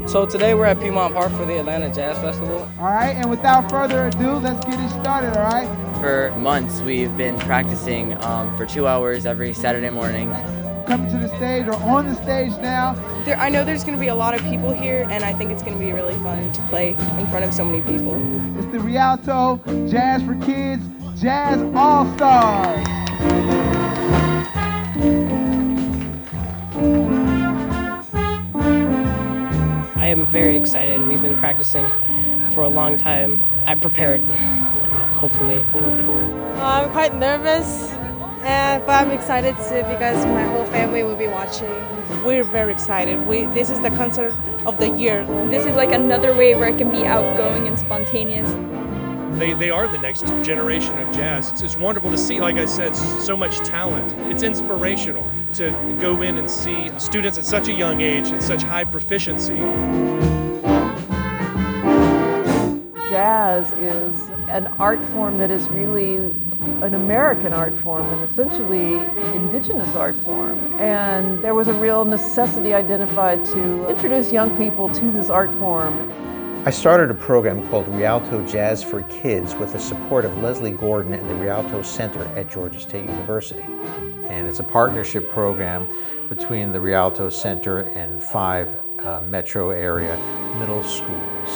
So today we're at Piedmont Park for the Atlanta Jazz Festival. All right, and without further ado, let's get it started, all right? For months, we've been practicing for 2 hours every Saturday morning. Coming to the stage or on the stage now. I know there's going to be a lot of people here, and I think it's going to be really fun to play in front of so many people. It's the Rialto Jazz for Kids Jazz All-Stars. I am very excited. We've been practicing for a long time. I prepared, hopefully. I'm quite nervous, but I'm excited too because my whole family will be watching. We're very excited. This is the concert of the year. This is like another way where it can be outgoing and spontaneous. They are the next generation of jazz. It's wonderful to see, like I said, so much talent. It's inspirational to go in and see students at such a young age, at such high proficiency. Jazz is an art form that is really an American art form and essentially indigenous art form. And there was a real necessity identified to introduce young people to this art form. I started a program called Rialto Jazz for Kids with the support of Leslie Gordon and the Rialto Center at Georgia State University. And it's a partnership program between the Rialto Center and 5 metro area middle schools.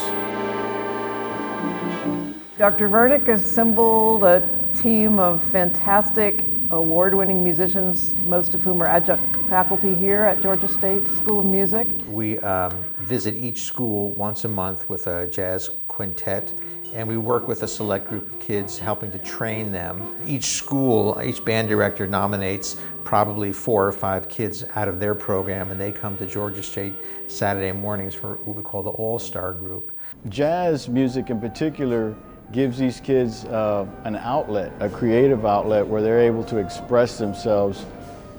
Dr. Vernick assembled a team of fantastic award-winning musicians, most of whom are adjunct faculty here at Georgia State School of Music. We visit each school once a month with a jazz quintet, and we work with a select group of kids helping to train them. Each school, each band director nominates probably 4 or 5 kids out of their program, and they come to Georgia State Saturday mornings for what we call the All-Star Group. Jazz music in particular gives these kids an outlet, a creative outlet where they're able to express themselves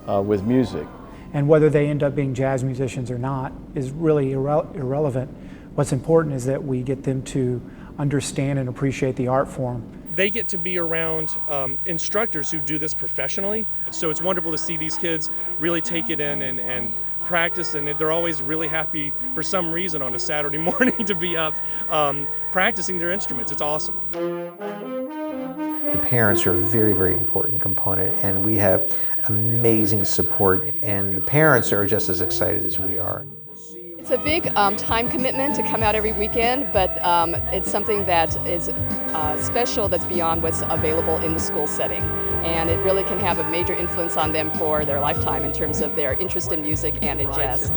with music. And whether they end up being jazz musicians or not is really irrelevant. What's important is that we get them to understand and appreciate the art form. They get to be around instructors who do this professionally. So it's wonderful to see these kids really take it in and practice, and they're always really happy for some reason on a Saturday morning to be up practicing their instruments. It's awesome. The parents are a very, very important component, and we have amazing support, and the parents are just as excited as we are. It's a big time commitment to come out every weekend, but it's something that is special that's beyond what's available in the school setting. And it really can have a major influence on them for their lifetime in terms of their interest in music and in jazz.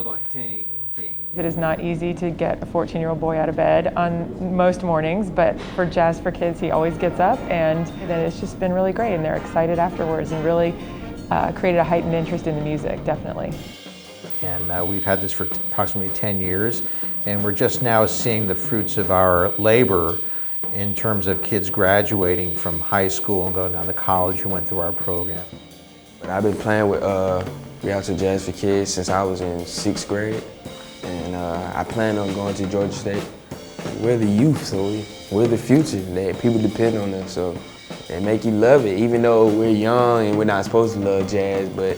It is not easy to get a 14-year-old boy out of bed on most mornings, but for Jazz for Kids, he always gets up, and then it's just been really great, and they're excited afterwards and really created a heightened interest in the music, definitely. And we've had this for approximately 10 years, and we're just now seeing the fruits of our labor in terms of kids graduating from high school and going on to college who went through our program. I've been playing with Rialto Jazz for Kids since I was in 6th grade, and I plan on going to Georgia State. We're the youth, so we're the future. People depend on us, so they make you love it, even though we're young and we're not supposed to love jazz, but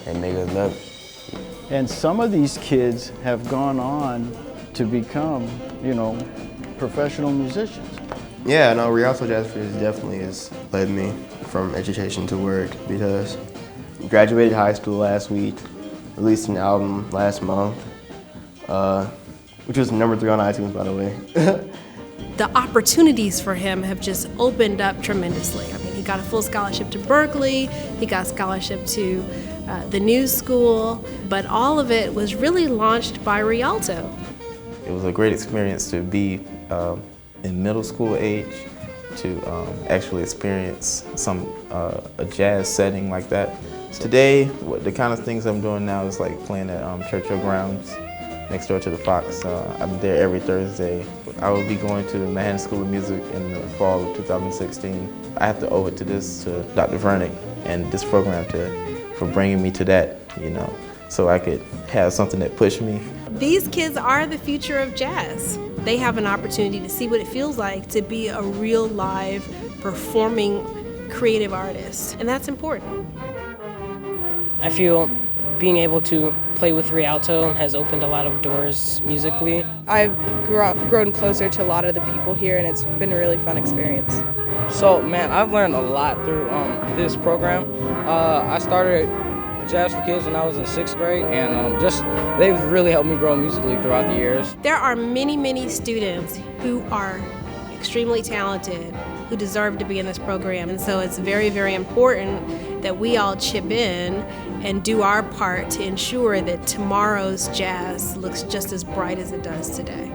they make us love it. And some of these kids have gone on to become, professional musicians. Yeah, no, Rialto Jazz for Kids definitely has led me from education to work because I graduated high school last week, released an album last month, which was #3 on iTunes, by the way. The opportunities for him have just opened up tremendously. I mean, he got a full scholarship to Berkeley, he got a scholarship to the New School, but all of it was really launched by Rialto. It was a great experience to be in middle school age, to actually experience a jazz setting like that. Today, the kind of things I'm doing now is like playing at Churchill Grounds next door to the Fox. I'm there every Thursday. I will be going to the Manhattan School of Music in the fall of 2016. I have to owe it to Dr. Vernick and this program for bringing me to that, so I could have something that pushed me. These kids are the future of jazz. They have an opportunity to see what it feels like to be a real live performing creative artist, and that's important. I feel being able to play with Rialto has opened a lot of doors musically. I've grown closer to a lot of the people here, and it's been a really fun experience. So, man, I've learned a lot through this program. I started Jazz for Kids when I was in 6th grade, and they've really helped me grow musically throughout the years. There are many, many students who are extremely talented, who deserve to be in this program, and so it's very, very important that we all chip in and do our part to ensure that tomorrow's jazz looks just as bright as it does today.